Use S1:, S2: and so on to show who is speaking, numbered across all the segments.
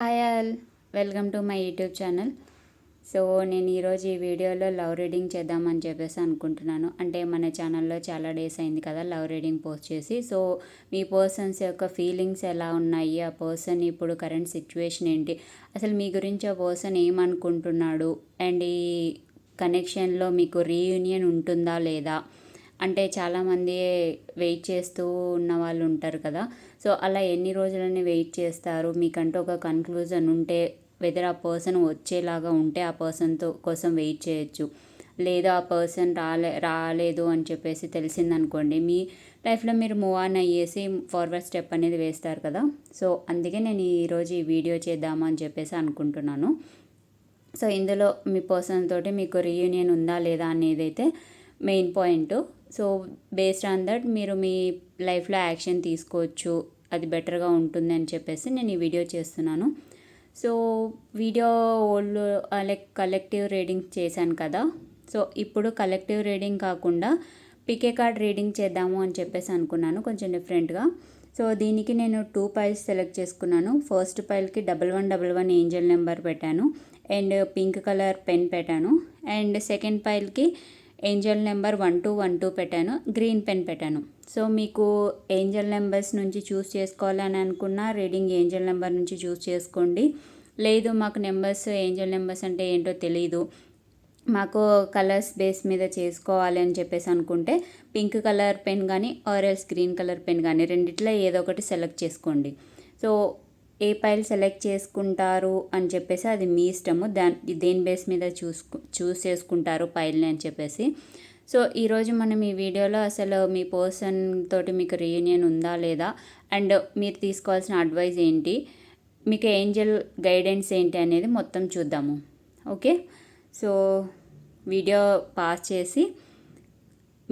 S1: Hi all, welcome to my YouTube channel. So నేను ఈరోజు ఈ వీడియోలో లవ్ రీడింగ్ చేద్దామని చెప్పేసి అనుకుంటున్నాను. అంటే మన ఛానల్లో చాలా డేస్ అయింది కదా లవ్ రీడింగ్ పోస్ట్ చేసి. సో మీ పర్సన్స్ యొక్క ఫీలింగ్స్ ఎలా ఉన్నాయి, ఆ పర్సన్ ఇప్పుడు కరెంట్ సిచ్యువేషన్ ఏంటి, అసలు మీ గురించి ఆ పర్సన్ ఏమనుకుంటున్నాడు, అండ్ ఈ కనెక్షన్లో మీకు రీయూనియన్ ఉంటుందా లేదా, అంటే చాలామంది వెయిట్ చేస్తూ ఉన్న వాళ్ళు ఉంటారు కదా. సో అలా ఎన్ని రోజులని వెయిట్ చేస్తారు, మీకంటూ ఒక కన్క్లూజన్ ఉంటే వెదర్ ఆ పర్సన్ వచ్చేలాగా ఉంటే ఆ పర్సన్తో కోసం వెయిట్ చేయొచ్చు. లేదా ఆ పర్సన్ రాలేదు అని చెప్పేసి తెలిసిందనుకోండి, మీ లైఫ్లో మీరు మూవ్ ఆన్ అయ్యేసి ఫార్వర్డ్ స్టెప్ అనేది వేస్తారు కదా. సో అందుకే నేను ఈరోజు ఈ వీడియో చేద్దామని చెప్పేసి అనుకుంటున్నాను. సో ఇందులో మీ పర్సన్ తోటి మీకు రీయూనియన్ ఉందా లేదా అనేది అయితే main point. So based on that మీరు మీ లైఫ్లో యాక్షన్ తీసుకోవచ్చు, అది బెటర్గా ఉంటుంది అని చెప్పేసి నేను ఈ వీడియో చేస్తున్నాను. So video old like collective reading చేశాను కదా. సో ఇప్పుడు కలెక్టివ్ రీడింగ్ కాకుండా పికే కార్డ్ రీడింగ్ చేద్దాము అని చెప్పేసి అనుకున్నాను, కొంచెం డిఫరెంట్గా. సో దీనికి నేను 2 పైల్స్ సెలెక్ట్ చేసుకున్నాను. ఫస్ట్ పైల్కి 1111 ఏంజల్ నెంబర్ పెట్టాను అండ్ పింక్ కలర్ పెన్ పెట్టాను. అండ్ సెకండ్ పైల్కి ఏంజల్ నెంబర్ 1212 పెట్టాను, గ్రీన్ పెన్ పెట్టాను. సో మీకు ఏంజల్ నెంబర్స్ నుంచి చూస్ చేసుకోవాలని అనుకున్న రీడింగ్ ఏంజల్ నెంబర్ నుంచి చూస్ చేసుకోండి. లేదు మాకు నెంబర్స్ ఏంజల్ నెంబర్స్ అంటే ఏంటో తెలీదు, మాకు కలర్స్ బేస్ మీద చేసుకోవాలి అని చెప్పేసి అనుకుంటే పింక్ కలర్ పెన్ కానీ ఆరెల్స్ గ్రీన్ కలర్ పెన్ కానీ రెండిట్లో ఏదో ఒకటి సెలెక్ట్ చేసుకోండి. సో ఏ పైల్ సెలెక్ట్ చేసుకుంటారు అని చెప్పేసి అది మీ ఇష్టము, దేని బేస్ మీద చూస్ చేసుకుంటారు పైల్ని అని చెప్పేసి. సో ఈరోజు మనం ఈ వీడియోలో అసలు మీ పర్సన్ తోటి మీకు రీయూనియన్ ఉందా లేదా, అండ్ మీరు తీసుకోవాల్సిన అడ్వైజ్ ఏంటి, మీకు ఏంజల్ గైడెన్స్ ఏంటి అనేది మొత్తం చూద్దాము. ఓకే, సో వీడియో పాస్ చేసి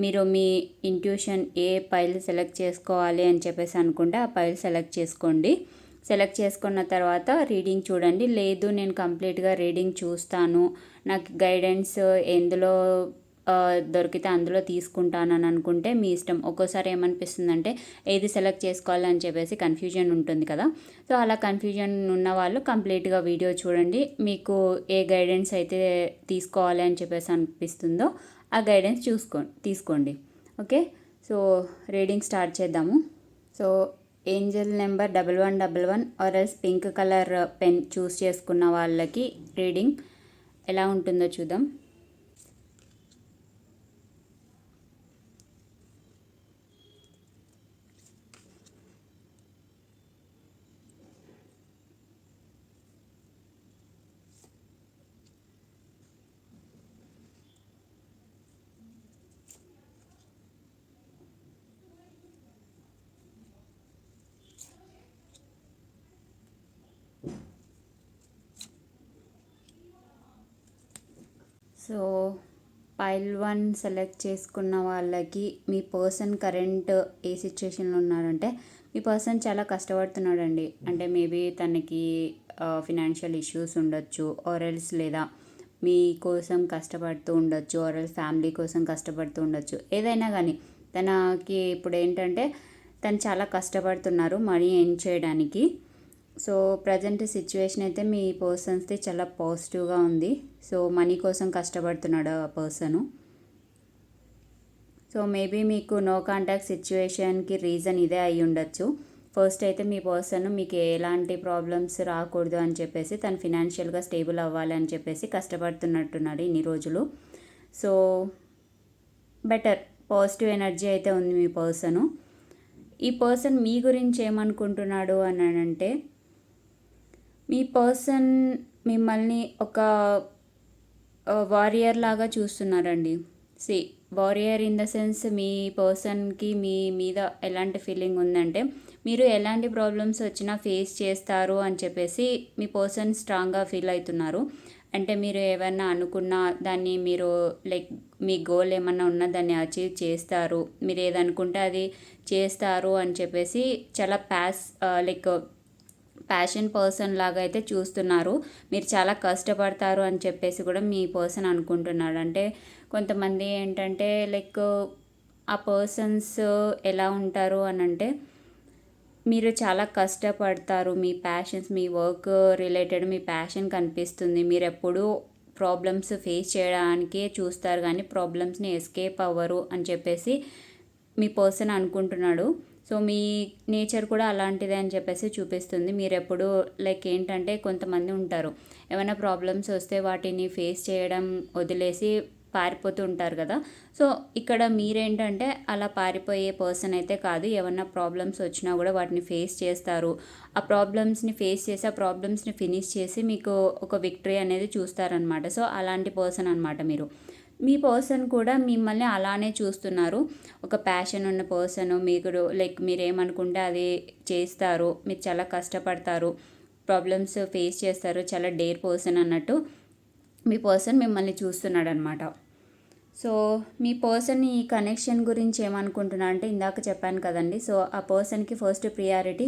S1: మీరు మీ ఇంట్యూషన్ ఏ పైల్ సెలెక్ట్ చేసుకోవాలి అని చెప్పేసి అనుకుంటే ఆ పైల్ సెలెక్ట్ చేసుకోండి. సెలెక్ట్ చేసుకున్న తర్వాత రీడింగ్ చూడండి. లేదు నేను కంప్లీట్గా రీడింగ్ చూస్తాను, నాకు గైడెన్స్ ఎందులో దొరికితే అందులో తీసుకుంటానని అనుకుంటే మీ ఇష్టం. ఒక్కోసారి ఏమనిపిస్తుందంటే ఏది సెలెక్ట్ చేసుకోవాలని చెప్పేసి కన్ఫ్యూజన్ ఉంటుంది కదా. సో అలా కన్ఫ్యూజన్ ఉన్న వాళ్ళు కంప్లీట్గా వీడియో చూడండి, మీకు ఏ గైడెన్స్ అయితే తీసుకోవాలి అని చెప్పేసి అనిపిస్తుందో ఆ గైడెన్స్ తీసుకోండి. ఓకే, సో రీడింగ్ స్టార్ట్ చేద్దాము. సో ఏంజల్ నెంబర్ 1111 ఆర్ఎల్స్ పింక్ కలర్ పెన్ చూస్ చేసుకున్న వాళ్ళకి రీడింగ్ ఎలా ఉంటుందో చూద్దాం. సో పైల్ 1 సెలెక్ట్ చేసుకున్న వాళ్ళకి మీ పర్సన్ కరెంట్ ఏ సిచ్యువేషన్లో ఉన్నారంటే, మీ పర్సన్ చాలా కష్టపడుతున్నాడండి. అంటే మేబీ తనకి ఫినాన్షియల్ ఇష్యూస్ ఉండొచ్చు, ఆర్ఎల్స్ లేదా మీ కోసం కష్టపడుతూ ఉండొచ్చు, ఆర్ఎల్స్ ఫ్యామిలీ కోసం కష్టపడుతూ ఉండొచ్చు. ఏదైనా కానీ తనకి ఇప్పుడు ఏంటంటే తను చాలా కష్టపడుతున్నారు మనీ ఎర్న్ చేయడానికి. సో ప్రజెంట్ సిచ్యువేషన్ అయితే మీ పర్సన్స్ది చాలా పాజిటివ్గా ఉంది. సో మనీ కోసం కష్టపడుతున్నాడు ఆ పర్సను. సో మేబీ మీకు నో కాంటాక్ట్ సిచ్యువేషన్కి రీజన్ ఇదే అయి ఉండొచ్చు. ఫస్ట్ అయితే మీ పర్సన్ మీకు ఎలాంటి ప్రాబ్లమ్స్ రాకూడదు అని చెప్పేసి తను ఫినాన్షియల్గా స్టేబుల్ అవ్వాలి అని చెప్పేసి కష్టపడుతున్నట్టున్నాడు ఇన్ని రోజులు. సో బెటర్ పాజిటివ్ ఎనర్జీ అయితే ఉంది మీ పర్సను. ఈ పర్సన్ మీ గురించి ఏమనుకుంటున్నాడు అని అంటే, మీ పర్సన్ మిమ్మల్ని ఒక వారియర్ లాగా చూస్తున్నారండి. వారియర్ ఇన్ ద సెన్స్ మీ పర్సన్కి మీ మీద ఎలాంటి ఫీలింగ్ ఉందంటే, మీరు ఎలాంటి ప్రాబ్లమ్స్ వచ్చినా ఫేస్ చేస్తారు అని చెప్పేసి మీ పర్సన్ స్ట్రాంగ్గా ఫీల్ అవుతున్నారు. అంటే మీరు ఏమన్నా అనుకున్నా దాన్ని మీరు లైక్ మీ గోల్ ఏమన్నా ఉన్నా దాన్ని అచీవ్ చేస్తారు, మీరు ఏదనుకుంటే అది చేస్తారు అని చెప్పేసి చాలా లైక్ ప్యాషన్ పర్సన్ లాగా అయితే చూస్తున్నారు. మీరు చాలా కష్టపడతారు అని చెప్పేసి కూడా మీ పర్సన్ అనుకుంటున్నాడు. అంటే కొంతమంది ఏంటంటే లైక్ ఆ పర్సన్స్ ఎలా ఉంటారు అని అంటే, మీరు చాలా కష్టపడతారు. మీ ప్యాషన్స్, మీ వర్క్ రిలేటెడ్ మీ ప్యాషన్ కనిపిస్తుంది. మీరెప్పుడూ ప్రాబ్లమ్స్ ఫేస్ చేయడానికే చూస్తారు కానీ ప్రాబ్లమ్స్ని ఎస్కేప్ అవ్వరు అని చెప్పేసి మీ పర్సన్ అనుకుంటున్నాడు. సో మీ నేచర్ కూడా అలాంటిదే అని చెప్పేసి చూపిస్తుంది. మీరెప్పుడు లైక్ ఏంటంటే కొంతమంది ఉంటారు, ఏమైనా ప్రాబ్లమ్స్ వస్తే వాటిని ఫేస్ చేయడం వదిలేసి పారిపోతూ ఉంటారు కదా. సో ఇక్కడ మీరేంటంటే అలా పారిపోయే పర్సన్ అయితే కాదు. ఏమన్నా ప్రాబ్లమ్స్ వచ్చినా కూడా వాటిని ఫేస్ చేస్తారు. ఆ ప్రాబ్లమ్స్ని ఫేస్ చేసి ఆ ప్రాబ్లమ్స్ని ఫినిష్ చేసి మీకు ఒక విక్టరీ అనేది చూస్తారనమాట. సో అలాంటి పర్సన్ అనమాట మీరు. మీ పర్సన్ కూడా మిమ్మల్ని అలానే చూస్తున్నారు. ఒక ప్యాషన్ ఉన్న పర్సన్. మీకు లైక్ మీరేమనుకుంటే అది చేస్తారు. మీరు చాలా కష్టపడతారు, ప్రాబ్లమ్స్ ఫేస్ చేస్తారు, చాలా డేర్ పర్సన్ అన్నట్టు మీ పర్సన్ మిమ్మల్ని చూస్తున్నాడు అనమాట. సో మీ పర్సన్ ఈ కనెక్షన్ గురించి ఏమనుకుంటున్నా అంటే ఇందాక చెప్పాను కదండి. సో ఆ పర్సన్కి ఫస్ట్ ప్రియారిటీ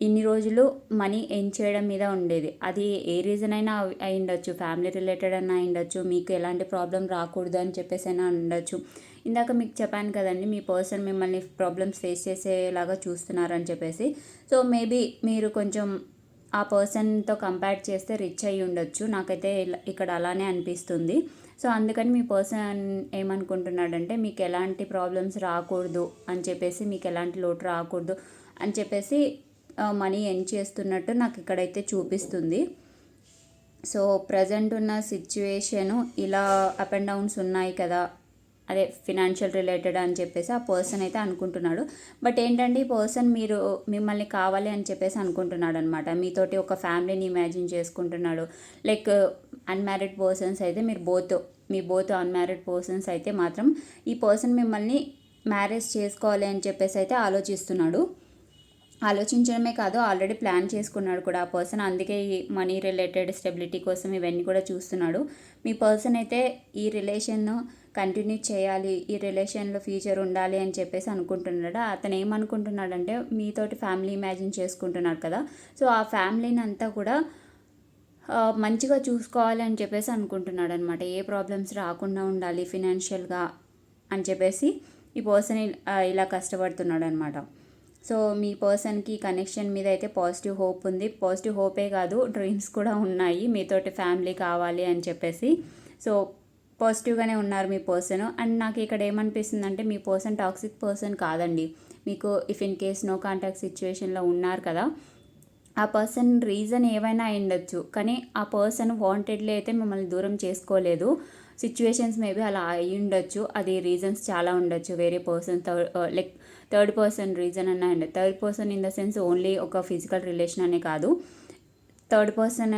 S1: ఇన్ని రోజులు మనీ ఎర్న్ చేయడం మీద ఉండేది. అది ఏ రీజన్ అయినా అయి ఉండొచ్చు, ఫ్యామిలీ రిలేటెడ్ అయినా అయి ఉండొచ్చు, మీకు ఎలాంటి ప్రాబ్లం రాకూడదు అని చెప్పేసి అయినా ఉండొచ్చు. ఇందాక మీకు చెప్పాను కదండి, మీ పర్సన్ మిమ్మల్ని ప్రాబ్లమ్స్ ఫేస్ చేసేలాగా చూస్తున్నారని చెప్పేసి. సో మేబీ మీరు కొంచెం ఆ పర్సన్తో కంపేర్ చేస్తే రిచ్ అయ్యి ఉండొచ్చు. నాకైతే ఇక్కడ అలానే అనిపిస్తుంది. సో అందుకని మీ పర్సన్ ఏమనుకుంటున్నాడంటే మీకు ఎలాంటి ప్రాబ్లమ్స్ రాకూడదు అని చెప్పేసి, మీకు ఎలాంటి లోటు రాకూడదు అని చెప్పేసి మనీ ఎర్న్ చేస్తున్నట్టు నాకు ఇక్కడైతే చూపిస్తుంది. సో ప్రజెంట్ ఉన్న సిచ్యువేషను ఇలా అప్ అండ్ డౌన్స్ ఉన్నాయి కదా, అదే ఫినాన్షియల్ రిలేటెడ్ అని చెప్పేసి ఆ పర్సన్ అయితే అనుకుంటున్నాడు. బట్ ఏంటంటే ఈ పర్సన్ మిమ్మల్ని కావాలి అని చెప్పేసి అనుకుంటున్నాడు అనమాట. మీతోటి ఒక ఫ్యామిలీని ఇమాజిన్ చేసుకుంటున్నాడు. లైక్ అన్మ్యారీడ్ పర్సన్స్ అయితే మీ బోత్ అన్మ్యారీడ్ పర్సన్స్ అయితే మాత్రం ఈ పర్సన్ మిమ్మల్ని మ్యారేజ్ చేసుకోవాలి అని చెప్పేసి అయితే ఆలోచిస్తున్నాడు. ఆలోచించడమే కాదు, ఆల్రెడీ ప్లాన్ చేసుకున్నాడు కూడా ఆ పర్సన్. అందుకే ఈ మనీ రిలేటెడ్ స్టెబిలిటీ కోసం ఇవన్నీ కూడా చూస్తున్నాడు. మీ పర్సన్ అయితే ఈ రిలేషన్ కంటిన్యూ చేయాలి, ఈ రిలేషన్లో ఫ్యూచర్ ఉండాలి అని చెప్పేసి అనుకుంటున్నాడు. అతను ఏమనుకుంటున్నాడంటే మీతోటి ఫ్యామిలీ ఇమాజిన్ చేసుకుంటున్నాడు కదా. సో ఆ ఫ్యామిలీని అంతా కూడా మంచిగా చూసుకోవాలి అని చెప్పేసి అనుకుంటున్నాడు అనమాట. ఏ ప్రాబ్లమ్స్ రాకుండా ఉండాలి ఫినాన్షియల్గా అని చెప్పేసి ఈ పర్సన్ ఇలా కష్టపడుతున్నాడు అనమాట. సో మీ పర్సన్కి కనెక్షన్ మీద అయితే పాజిటివ్ హోప్ ఉంది. పాజిటివ్ హోపే కాదు, డ్రీమ్స్ కూడా ఉన్నాయి మీతోటి ఫ్యామిలీ కావాలి అని చెప్పేసి. సో పాజిటివ్గానే ఉన్నారు మీ పర్సన్. అండ్ నాకు ఇక్కడ ఏమనిపిస్తుంది అంటే మీ పర్సన్ టాక్సిక్ పర్సన్ కాదండి. మీకు if in case no contact సిచ్యువేషన్లో ఉన్నారు కదా, ఆ పర్సన్ రీజన్ ఏవైనా అయి ఉండొచ్చు, కానీ ఆ పర్సన్ వాంటెడ్లీ అయితే మిమ్మల్ని దూరం చేసుకోలేదు. సిచ్యువేషన్స్ మేబీ అలా అయి ఉండొచ్చు. అది రీజన్స్ చాలా ఉండొచ్చు. వేరే person like third person reason అన్న అండి. Third person in the sense only ఒక ఫిజికల్ రిలేషన్ అనే కాదు. Third person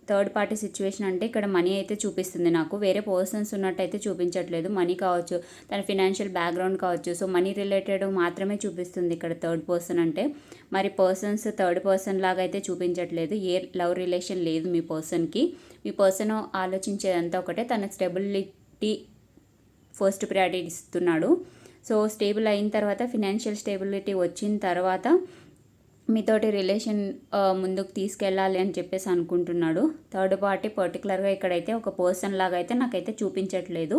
S1: third party situation అంటే ఇక్కడ మనీ అయితే చూపిస్తుంది నాకు. వేరే పర్సన్స్ ఉన్నట్టయితే చూపించట్లేదు. మనీ కావచ్చు, తన ఫినాన్షియల్ బ్యాక్గ్రౌండ్ కావచ్చు. సో మనీ రిలేటెడ్ మాత్రమే చూపిస్తుంది ఇక్కడ థర్డ్ పర్సన్ అంటే. మరి పర్సన్స్ థర్డ్ పర్సన్ లాగా అయితే చూపించట్లేదు. ఏ లవ్ రిలేషన్ లేదు మీ పర్సన్కి. మీ పర్సన్ ఆలోచించేదంతా ఒకటే, తన స్టెబిలిటీ ఫస్ట్ ప్రయారిటీ ఇస్తున్నాడు. సో స్టేబుల్ అయిన తర్వాత, ఫినాన్షియల్ స్టేబిలిటీ వచ్చిన తర్వాత మీతోటి రిలేషన్ ముందుకు తీసుకెళ్ళాలి అని చెప్పేసి అనుకుంటున్నాడు. థర్డ్ పార్టీ పర్టికులర్గా ఇక్కడైతే ఒక పర్సన్ లాగా అయితే నాకైతే చూపించట్లేదు.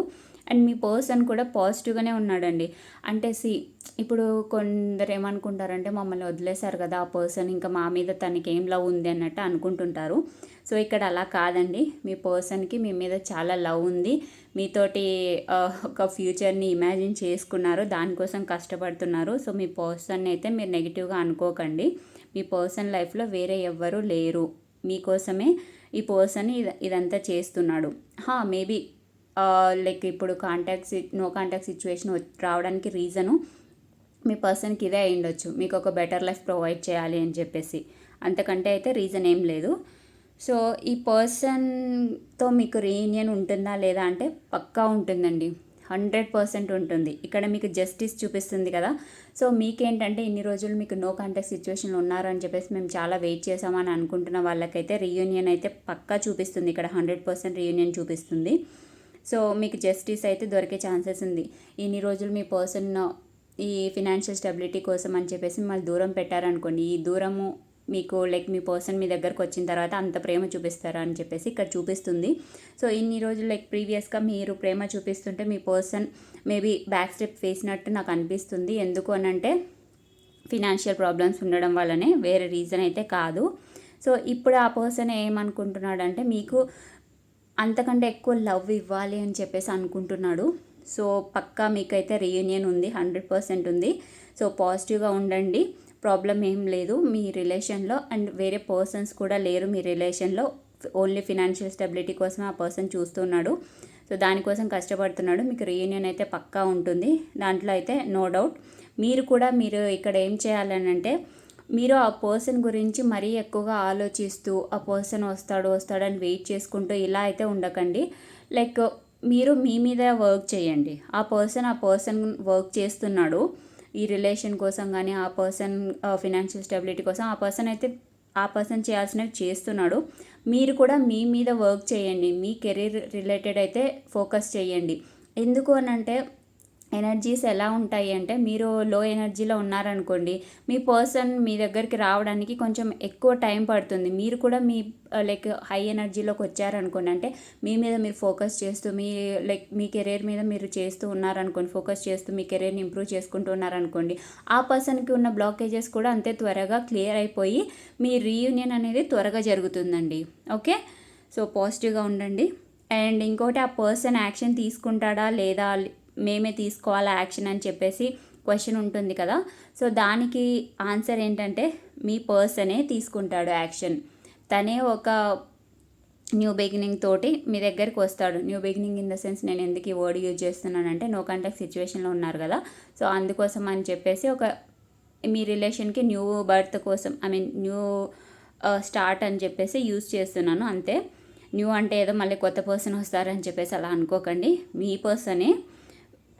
S1: అండ్ మీ పర్సన్ కూడా పాజిటివ్గానే ఉన్నాడండి. అంటే ఇప్పుడు కొందరు ఏమనుకుంటారంటే మమ్మల్ని వదిలేశారు కదా ఆ పర్సన్, ఇంకా మా మీద తనకి ఏం లవ్ ఉంది అన్నట్టు అనుకుంటుంటారు. సో ఇక్కడ అలా కాదండి. మీ పర్సన్కి మీ మీద చాలా లవ్ ఉంది. మీతోటి ఒక ఫ్యూచర్ని ఇమాజిన్ చేసుకున్నారు, దానికోసం కష్టపడుతున్నారు. సో మీ పర్సన్ని అయితే మీరు నెగిటివ్గా అనుకోకండి. మీ పర్సన్ లైఫ్లో వేరే ఎవ్వరూ లేరు. మీకోసమే ఈ పర్సన్ ఇదంతా చేస్తున్నాడు. మేబీ లైక్ ఇప్పుడు నో కాంటాక్ట్ సిచ్యువేషన్ రావడానికి రీజను మీ పర్సన్కి ఇదే అయి ఉండొచ్చు. మీకు ఒక బెటర్ లైఫ్ ప్రొవైడ్ చేయాలి అని చెప్పేసి. అంతకంటే అయితే రీజన్ ఏం లేదు. సో ఈ పర్సన్తో మీకు రీయూనియన్ ఉంటుందా లేదా అంటే పక్కా ఉంటుందండి. 100% ఉంటుంది. ఇక్కడ మీకు జస్టిస్ చూపిస్తుంది కదా. సో మీకేంటంటే ఇన్ని రోజులు మీకు నో కాంటాక్ట్ సిచ్యువేషన్లో ఉన్నారు అని చెప్పేసి మేము చాలా వెయిట్ చేసామని అనుకుంటున్న వాళ్ళకైతే రీయూనియన్ అయితే పక్కా చూపిస్తుంది. ఇక్కడ 100% రీయూనియన్ చూపిస్తుంది. సో మీకు జస్టిస్ అయితే దొరికే ఛాన్సెస్ ఉంది. ఇన్ని రోజులు మీ పర్సన్ ఈ ఫినాన్షియల్ స్టెబిలిటీ కోసం అని చెప్పేసి మిమ్మల్ని దూరం పెట్టారనుకోండి, ఈ దూరము మీకు లైక్ మీ పర్సన్ మీ దగ్గరకు వచ్చిన తర్వాత అంత ప్రేమ చూపిస్తారా అని చెప్పేసి ఇక్కడ చూపిస్తుంది. సో ఇన్ని రోజులు లైక్ ప్రీవియస్గా మీరు ప్రేమ చూపిస్తుంటే మీ పర్సన్ మేబీ బ్యాక్ స్టెప్ వేసినట్టు నాకు అనిపిస్తుంది. ఎందుకు అనంటే ఫినాన్షియల్ ప్రాబ్లమ్స్ ఉండడం వల్లనే, వేరే రీజన్ అయితే కాదు. సో ఇప్పుడు ఆ పర్సన్ ఏమనుకుంటున్నాడంటే మీకు అంతకంటే ఎక్కువ లవ్ ఇవ్వాలి అని చెప్పేసి అనుకుంటున్నాడు. సో పక్కా మీకైతే రీయూనియన్ ఉంది, 100% ఉంది. సో పాజిటివ్గా ఉండండి, ప్రాబ్లం ఏం లేదు మీ రిలేషన్లో. అండ్ వేరే పర్సన్స్ కూడా లేరు మీ రిలేషన్లో. ఓన్లీ ఫినాన్షియల్ స్టెబిలిటీ కోసం ఆ పర్సన్ చూస్తున్నాడు. సో దానికోసం కష్టపడుతున్నాడు. మీకు రీయూనియన్ అయితే పక్కా ఉంటుంది, దాంట్లో అయితే నో డౌట్. మీరు ఇక్కడ ఏం చేయాలని అంటే, మీరు ఆ పర్సన్ గురించి మరీ ఎక్కువగా ఆలోచిస్తూ ఆ పర్సన్ వస్తాడని వెయిట్ చేసుకుంటూ ఇలా అయితే ఉండకండి. లైక్ మీరు మీ మీద వర్క్ చేయండి. ఆ పర్సన్ వర్క్ చేస్తున్నాడు ఈ రిలేషన్ కోసం, కానీ ఆ పర్సన్ ఫినాన్షియల్ స్టెబిలిటీ కోసం ఆ పర్సన్ చేయాల్సినవి చేస్తున్నాడు. మీరు కూడా మీ మీద వర్క్ చేయండి, మీ కెరీర్ రిలేటెడ్ అయితే ఫోకస్ చేయండి. ఎందుకు అనంటే ఎనర్జీస్ ఎలా ఉంటాయి అంటే, మీరు లో ఎనర్జీలో ఉన్నారనుకోండి, మీ పర్సన్ మీ దగ్గరికి రావడానికి కొంచెం ఎక్కువ టైం పడుతుంది. మీరు కూడా లైక్ హై ఎనర్జీలోకి వచ్చారనుకోండి, అంటే మీ మీద మీరు ఫోకస్ చేస్తూ మీ కెరీర్ మీద మీరు చేస్తూ ఉన్నారనుకోండి, ఫోకస్ చేస్తూ మీ కెరీర్ని ఇంప్రూవ్ చేసుకుంటూ ఉన్నారనుకోండి, ఆ పర్సన్కి ఉన్న బ్లాకేజెస్ కూడా అంతే త్వరగా క్లియర్ అయిపోయి మీ రీయూనియన్ అనేది త్వరగా జరుగుతుందండి. ఓకే, సో పాజిటివ్గా ఉండండి. అండ్ ఇంకోటి, ఆ పర్సన్ యాక్షన్ తీసుకుంటాడా లేదా, మేమే తీసుకోవాలా యాక్షన్ అని చెప్పేసి క్వశ్చన్ ఉంటుంది కదా. సో దానికి ఆన్సర్ ఏంటంటే, మీ పర్సనే తీసుకుంటాడు యాక్షన్. తనే ఒక న్యూ బిగినింగ్ తోటి మీ దగ్గరికి వస్తాడు. New beginning in the sense, నేను ఎందుకు ఈ వర్డ్ యూజ్ చేస్తున్నానంటే, నో కాంటాక్ట్ సిచ్యువేషన్లో ఉన్నారు కదా. సో అందుకోసం అని చెప్పేసి మీ రిలేషన్కి న్యూ బర్త్ కోసం, న్యూ స్టార్ట్ అని చెప్పేసి యూజ్ చేస్తున్నాను అంతే. న్యూ అంటే ఏదో మళ్ళీ కొత్త పర్సన్ వస్తారని చెప్పేసి అలా అనుకోకండి. మీ పర్సనే,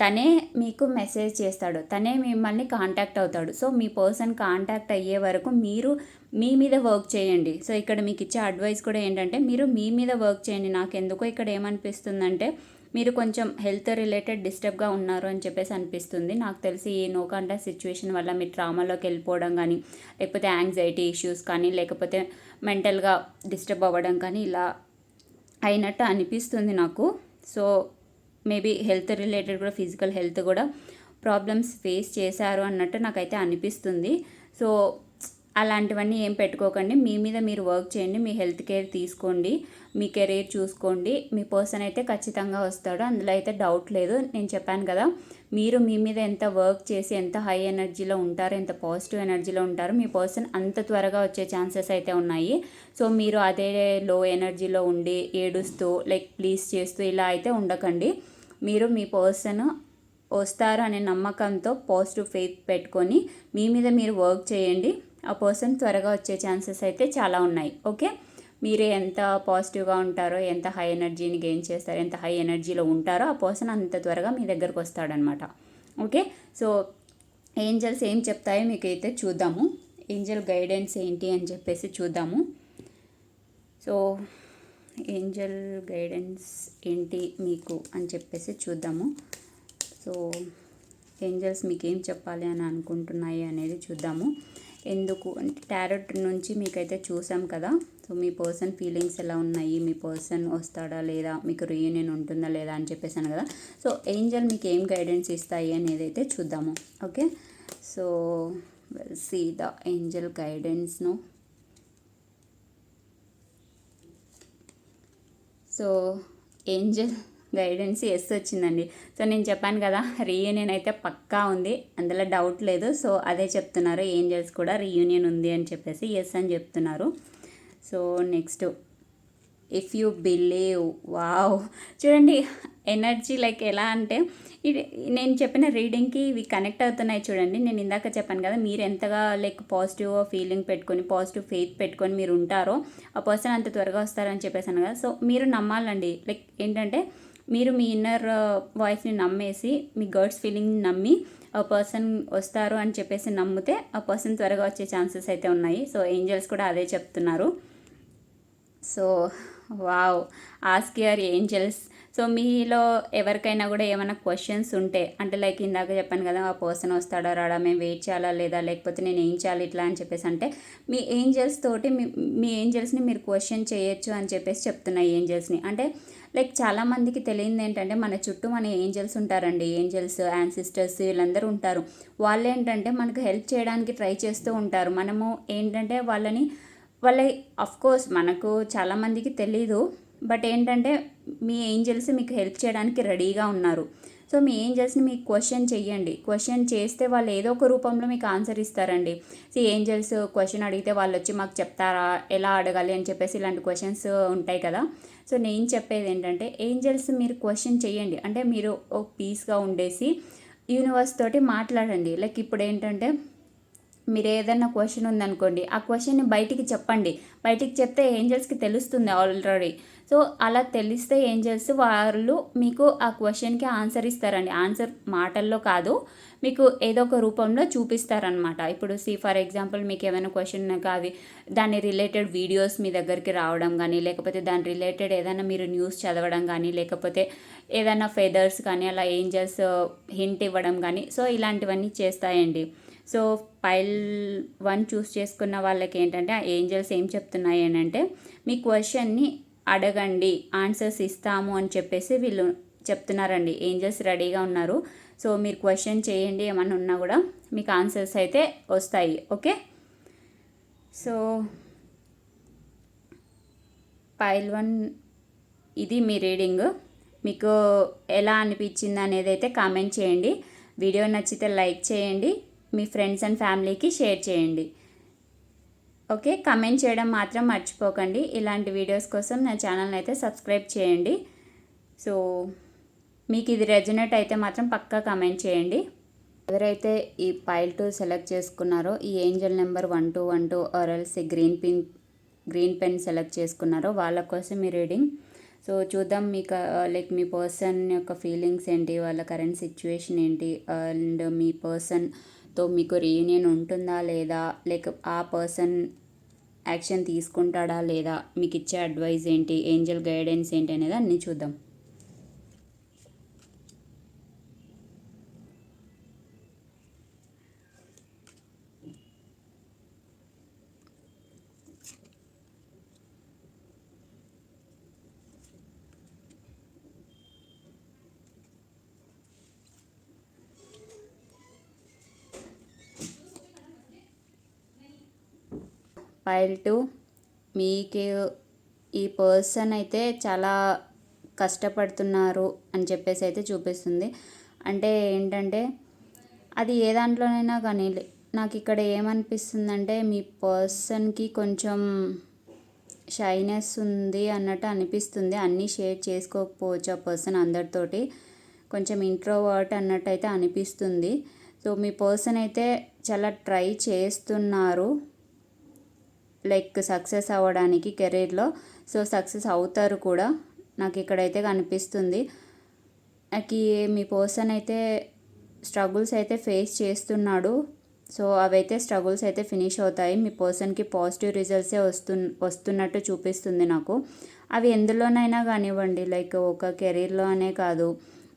S1: తనే మీకు మెసేజ్ చేస్తాడు, తనే మిమ్మల్ని కాంటాక్ట్ అవుతాడు. సో మీ పర్సన్ కాంటాక్ట్ అయ్యే వరకు మీరు మీ మీద వర్క్ చేయండి. సో ఇక్కడ మీకు ఇచ్చే అడ్వైస్ కూడా ఏంటంటే, మీరు మీ మీద వర్క్ చేయండి. నాకు ఎందుకో ఇక్కడ ఏమనిపిస్తుందంటే, మీరు కొంచెం హెల్త్ రిలేటెడ్ డిస్టర్బ్గా ఉన్నారు అని చెప్పేసి అనిపిస్తుంది. నాకు తెలిసి ఈ నో కాంటాక్ట్ సిచ్యువేషన్ వల్ల మీ ట్రామాలోకి వెళ్ళిపోవడం కానీ, లేకపోతే యాంగ్జైటీ ఇష్యూస్ కానీ, లేకపోతే మెంటల్గా డిస్టర్బ్ అవ్వడం కానీ ఇలా అయినట్టు అనిపిస్తుంది నాకు. సో మేబీ హెల్త్ రిలేటెడ్ కూడా, ఫిజికల్ హెల్త్ కూడా ప్రాబ్లమ్స్ ఫేస్ చేశారు అన్నట్టు నాకైతే అనిపిస్తుంది. సో అలాంటివన్నీ ఏం పెట్టుకోకండి, మీ మీద మీరు వర్క్ చేయండి, మీ హెల్త్ కేర్ తీసుకోండి, మీ కెరీర్ చూసుకోండి. మీ పర్సన్ అయితే ఖచ్చితంగా వస్తాడు, అందులో అయితే డౌట్ లేదు. నేను చెప్పాను కదా, మీరు మీ మీద ఎంత వర్క్ చేసి ఎంత హై ఎనర్జీలో ఉంటారో, ఎంత పాజిటివ్ ఎనర్జీలో ఉంటారో, మీ పర్సన్ అంత త్వరగా వచ్చే ఛాన్సెస్ అయితే ఉన్నాయి. సో మీరు అదే లో ఎనర్జీలో ఉండి ఏడుస్తూ లైక్ ప్లీజ్ చేస్తూ ఇలా అయితే ఉండకండి. మీరు మీ పర్సన్ వస్తారు అనే నమ్మకంతో పాజిటివ్ ఫెయిత్ పెట్టుకొని మీ మీద మీరు వర్క్ చేయండి. ఆ పర్సన్ త్వరగా వచ్చే ఛాన్సెస్ అయితే చాలా ఉన్నాయి. ఓకే, మీరు ఎంత పాజిటివ్గా ఉంటారో, ఎంత హై ఎనర్జీని గెయిన్ చేస్తారో, ఎంత హై ఎనర్జీలో ఉంటారో, ఆ పర్సన్ అంత త్వరగా మీ దగ్గరకు వస్తాడనమాట. ఓకే, సో ఏంజల్స్ ఏం చెప్తాయో మీకు అయితే చూద్దాము. ఏంజల్ గైడెన్స్ ఏంటి అని చెప్పేసి చూద్దాము. సో ఏంజల్ గైడెన్స్ ఏంటి మీకు అని చెప్పేసి చూద్దాము. సో ఏంజల్స్ మీకు ఏం చెప్పాలి అని అనుకుంటున్నాయి అనేది చూద్దాము. ఎందుకు అంటే, టారోట్ నుంచి మీకైతే చూసాం కదా. సో మీ పర్సన్ ఫీలింగ్స్ ఎలా ఉన్నాయి, మీ పర్సన్ వస్తాడా లేదా, మీకు రీయూనియన్ ఉంటుందా లేదా అని చెప్పేసాను కదా. సో ఏంజల్ మీకు ఏం గైడెన్స్ ఇస్తాయి అనేది అయితే చూద్దాము. Okay, so see the angel గైడెన్స్ను. సో ఏంజల్ గైడెన్స్ వచ్చిందండి. సో నేను చెప్పాను కదా, రీయూనియన్ అయితే పక్కా ఉంది, అందులో డౌట్ లేదు. సో అదే చెప్తున్నారు, ఏంజల్స్ కూడా రీయూనియన్ ఉంది అని చెప్పేసి ఎస్ అని చెప్తున్నారు. So next, if you believe. Wow, చూడండి ఎనర్జీ లైక్ ఎలా అంటే, ఇది నేను చెప్పిన రీడింగ్కి ఇవి కనెక్ట్ అవుతున్నాయి చూడండి. నేను ఇందాక చెప్పాను కదా, మీరు ఎంతగా లైక్ పాజిటివ్ ఫీలింగ్ పెట్టుకొని, పాజిటివ్ ఫెయిత్ పెట్టుకొని మీరు ఉంటారో, ఆ పర్సన్ అంత త్వరగా వస్తారని చెప్పేసాను కదా. సో మీరు నమ్మాలండి. లైక్ ఏంటంటే, మీరు మీ ఇన్నర్ వాయిస్ని నమ్మేసి, మీ గర్డ్స్ ఫీలింగ్ని నమ్మి ఆ పర్సన్ వస్తారు అని చెప్పేసి నమ్మితే ఆ పర్సన్ త్వరగా వచ్చే ఛాన్సెస్ అయితే ఉన్నాయి. సో ఏంజల్స్ కూడా అదే చెప్తున్నారు. So wow, ask your angels. So మీలో ఎవరికైనా కూడా ఏమైనా క్వశ్చన్స్ ఉంటే, అంటే లైక్ ఇందాక చెప్పాను కదా, ఆ పర్సన్ వస్తాడా రాడా, మేము వెయిట్ చేయాలా లేదా, లేకపోతే నేను ఏం చేయాలి ఇట్లా అని చెప్పేసి, అంటే మీ ఏంజల్స్ తోటి మీ ఏంజల్స్ని మీరు క్వశ్చన్ చేయొచ్చు అని చెప్పేసి చెప్తున్నాయి ఏంజల్స్ని. అంటే లైక్ చాలామందికి తెలియదు ఏంటంటే, మన చుట్టూ మన ఏంజల్స్ ఉంటారండి, ఏంజల్స్ యాన్సిస్టర్స్ వీళ్ళందరూ ఉంటారు. వాళ్ళు ఏంటంటే మనకు హెల్ప్ చేయడానికి ట్రై చేస్తూ ఉంటారు. మనము ఏంటంటే వాళ్ళ కోర్స్ మనకు చాలామందికి తెలీదు, బట్ ఏంటంటే మీ ఏంజల్స్ మీకు హెల్ప్ చేయడానికి రెడీగా ఉన్నారు. సో మీ ఏంజల్స్ని మీకు క్వశ్చన్ చెయ్యండి. క్వశ్చన్ చేస్తే వాళ్ళు ఏదో ఒక రూపంలో మీకు ఆన్సర్ ఇస్తారండి. సో ఏంజల్స్ క్వశ్చన్ అడిగితే వాళ్ళు వచ్చి మాకు చెప్తారా, ఎలా అడగాలి అని చెప్పేసి ఇలాంటి క్వశ్చన్స్ ఉంటాయి కదా. సో నేను చెప్పేది ఏంటంటే, ఏంజల్స్ మీరు క్వశ్చన్ చెయ్యండి. అంటే మీరు ఒక పీస్గా ఉండేసి యూనివర్స్ తోటి మాట్లాడండి. లైక్ ఇప్పుడు ఏంటంటే, మీరు ఏదైనా క్వశ్చన్ ఉందనుకోండి, ఆ క్వశ్చన్ని బయటికి చెప్పండి. బయటికి చెప్తే ఏంజల్స్కి తెలుస్తుంది ఆల్రెడీ. సో అలా తెలిస్తే ఏంజల్స్ వాళ్ళు మీకు ఆ క్వశ్చన్కి ఆన్సర్ ఇస్తారండి. ఆన్సర్ మాటల్లో కాదు, మీకు ఏదో ఒక రూపంలో చూపిస్తారనమాట. ఇప్పుడు ఫర్ ఎగ్జాంపుల్ మీకు ఏమైనా క్వశ్చన్ కాదు, దాని రిలేటెడ్ వీడియోస్ మీ దగ్గరికి రావడం కానీ, లేకపోతే దాని రిలేటెడ్ ఏదైనా మీరు న్యూస్ చదవడం కానీ, లేకపోతే ఏదైనా ఫెదర్స్ కానీ అలా ఏంజల్స్ హింట్ ఇవ్వడం కానీ, సో ఇలాంటివన్నీ చేస్తాయండి. సో పైల్ 1 చూస్ చేసుకున్న వాళ్ళకి ఏంటంటే, ఆ ఏంజల్స్ ఏం చెప్తున్నాయి అని అంటే, మీ క్వశ్చన్ని అడగండి, ఆన్సర్స్ ఇస్తాము అని చెప్పేసి వీళ్ళు చెప్తున్నారండి. ఏంజల్స్ రెడీగా ఉన్నారు. సో మీరు క్వశ్చన్ చేయండి, ఏమన్నా ఉన్నా కూడా మీకు ఆన్సర్స్ అయితే వస్తాయి. ఓకే, సో పైల్ 1 ఇది మీ రీడింగ్. మీకు ఎలా అనిపించింది అనేది అయితే కామెంట్ చేయండి. వీడియో నచ్చితే లైక్ చేయండి, మీ ఫ్రెండ్స్ అండ్ ఫ్యామిలీకి షేర్ చేయండి. ఓకే, కమెంట్ చేయడం మాత్రం మర్చిపోకండి. ఇలాంటి వీడియోస్ కోసం నా ఛానల్ని అయితే సబ్స్క్రైబ్ చేయండి. సో మీకు ఇది రెజొనేట్ అయితే మాత్రం పక్కా కమెంట్ చేయండి. ఎవరైతే ఈ పైల్ 2 సెలెక్ట్ చేసుకున్నారో, ఈ ఏంజల్ నెంబర్ 1212 ఆర్ఎల్స్ గ్రీన్ పెన్ సెలెక్ట్ చేసుకున్నారో వాళ్ళ కోసం ఈ రీడింగ్. సో చూద్దాం మీకు లైక్ మీ పర్సన్ యొక్క ఫీలింగ్స్ ఏంటి, వాళ్ళ కరెంట్ సిచ్యువేషన్ ఏంటి, అండ్ మీ పర్సన్తో మీకు రీయూనియన్ ఉంటుందా లేదా, లేక ఆ పర్సన్ యాక్షన్ తీసుకుంటాడా లేదా, మీకు ఇచ్చే అడ్వైజ్ ఏంటి, ఏంజల్ గైడెన్స్ ఏంటి అనేది అన్నీ చూద్దాం. పైల్ 2 మీకు ఈ పర్సన్ అయితే చాలా కష్టపడుతున్నారు అని చెప్పేసి అయితే చూపిస్తుంది. అంటే ఏంటంటే, అది ఏ దాంట్లోనైనా కానీ నాకు ఇక్కడ ఏమనిపిస్తుందంటే, మీ పర్సన్కి కొంచెం షైనెస్ ఉంది అన్నట్టు అనిపిస్తుంది. అన్నీ షేర్ చేసుకోకపోవచ్చు ఆ పర్సన్ అందరితోటి, కొంచెం ఇంట్రోవర్ట్ అన్నట్టు అయితే అనిపిస్తుంది. సో మీ పర్సన్ అయితే చాలా ట్రై చేస్తున్నారు లైక్ సక్సెస్ అవ్వడానికి కెరీర్లో. సో సక్సెస్ అవుతారు కూడా, నాకు ఇక్కడైతే కనిపిస్తుంది. నాకు మీ పర్సన్ అయితే స్ట్రగుల్స్ అయితే ఫేస్ చేస్తున్నాడు. సో అవైతే స్ట్రగుల్స్ అయితే ఫినిష్ అవుతాయి. మీ పర్సన్కి పాజిటివ్ రిజల్ట్సే వస్తున్నట్టు చూపిస్తుంది నాకు. అవి ఎందులోనైనా కానివ్వండి, లైక్ ఒక కెరీర్లో అనే కాదు.